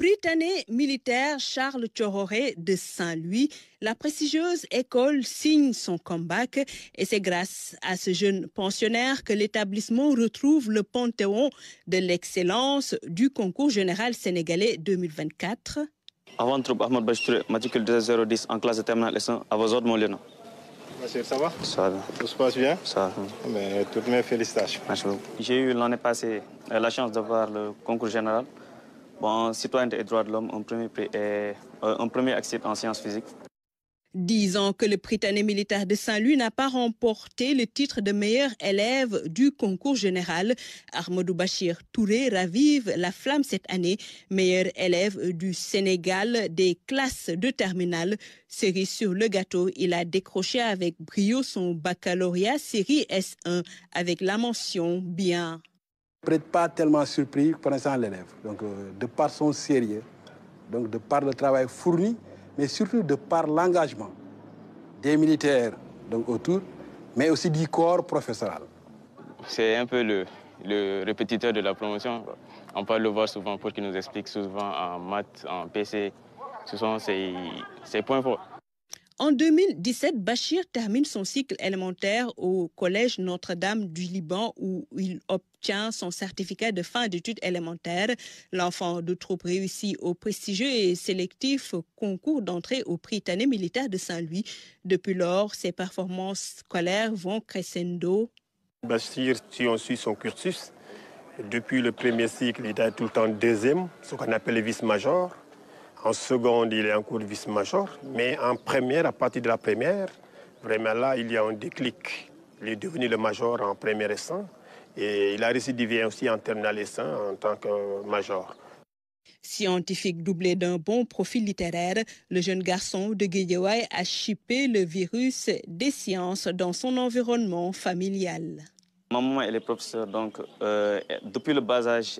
Prytanée militaire Charles Thiororé de Saint-Louis, la prestigieuse école signe son comeback et c'est grâce à ce jeune pensionnaire que l'établissement retrouve le panthéon de l'excellence du concours général sénégalais 2024. Avant troupe Ahmed Bachtouré, matricule 010 en classe de terminale S1, à vos ordres, mon lieutenant. Monsieur, ça va? Ça va. Tout se passe bien? Ça va. Mais toutes mes félicitations. Merci beaucoup. J'ai eu l'année passée la chance d'avoir le concours général. Bon, citoyenneté et droits de l'homme, un premier prix et un premier accès en sciences physiques. 10 ans que le Prytanée militaire de Saint-Louis n'a pas remporté le titre de meilleur élève du concours général. Ahmadou Bachir Touré ravive la flamme cette année, meilleur élève du Sénégal des classes de terminale. Cerise sur le gâteau, il a décroché avec brio son baccalauréat série S1 avec la mention bien. Peut-être pas tellement surpris connaissant l'élève, donc de par son sérieux, donc de par le travail fourni, mais surtout de par l'engagement des militaires donc autour, mais aussi du corps professoral. C'est un peu le répétiteur de la promotion. On peut le voir souvent pour qu'il nous explique souvent en maths, en PC, ce sont ses points forts. En 2017, Bachir termine son cycle élémentaire au Collège Notre-Dame du Liban où il obtient son certificat de fin d'études élémentaires. L'enfant de troupe réussit au prestigieux et sélectif concours d'entrée au Prytanée militaire de Saint-Louis. Depuis lors, ses performances scolaires vont crescendo. Bachir, si on suit son cursus, depuis le premier cycle, il est tout le temps deuxième, ce qu'on appelle le vice-major. En seconde, il est en cours de vice-major. Mais en première, à partir de la première, vraiment là, il y a un déclic. Il est devenu le major en première S1 et il a récidivé aussi en terminale S1 en tant que major. Scientifique doublé d'un bon profil littéraire, le jeune garçon de Guédiawaye a chippé le virus des sciences dans son environnement familial. Ma maman, elle est professeure, donc depuis le bas âge,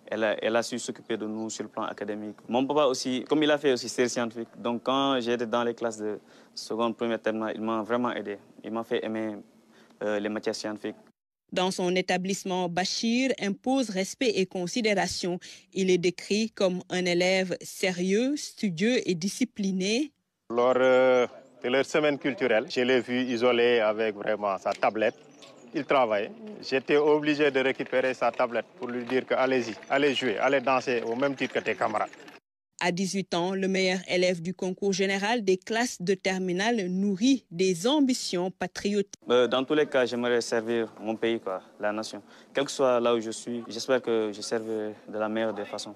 elle a su s'occuper de nous sur le plan académique. Mon papa aussi, comme il a fait aussi série scientifique, donc quand j'étais dans les classes de seconde, première, terminale, il m'a vraiment aidé. Il m'a fait aimer les matières scientifiques. Dans son établissement, Bachir impose respect et considération. Il est décrit comme un élève sérieux, studieux et discipliné. Lors de leur semaine culturelle, je l'ai vu isolé avec vraiment sa tablette. Il travaille. J'étais obligé de récupérer sa tablette pour lui dire que allez-y, allez jouer, allez danser au même titre que tes camarades. À 18 ans, le meilleur élève du concours général des classes de terminale nourrit des ambitions patriotiques. Dans tous les cas, j'aimerais servir mon pays, la nation. Quel que soit là où je suis, j'espère que je serve de la meilleure des façons.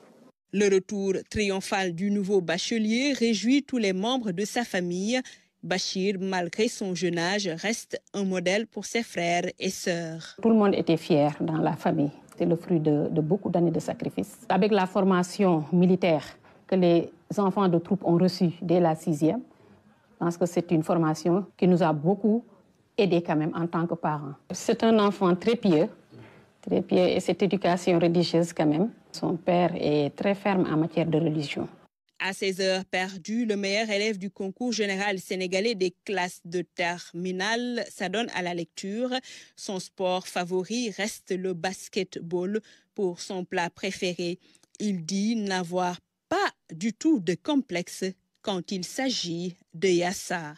Le retour triomphal du nouveau bachelier réjouit tous les membres de sa famille. Bachir, malgré son jeune âge, reste un modèle pour ses frères et sœurs. Tout le monde était fier dans la famille. C'est le fruit de beaucoup d'années de sacrifice. Avec la formation militaire que les enfants de troupe ont reçue dès la 6e, je pense que c'est une formation qui nous a beaucoup aidés quand même en tant que parents. C'est un enfant très pieux et cette éducation religieuse quand même. Son père est très ferme en matière de religion. À ses heures perdues, le meilleur élève du concours général sénégalais des classes de terminale s'adonne à la lecture. Son sport favori reste le basketball. Pour son plat préféré, il dit n'avoir pas du tout de complexe quand il s'agit de yassa.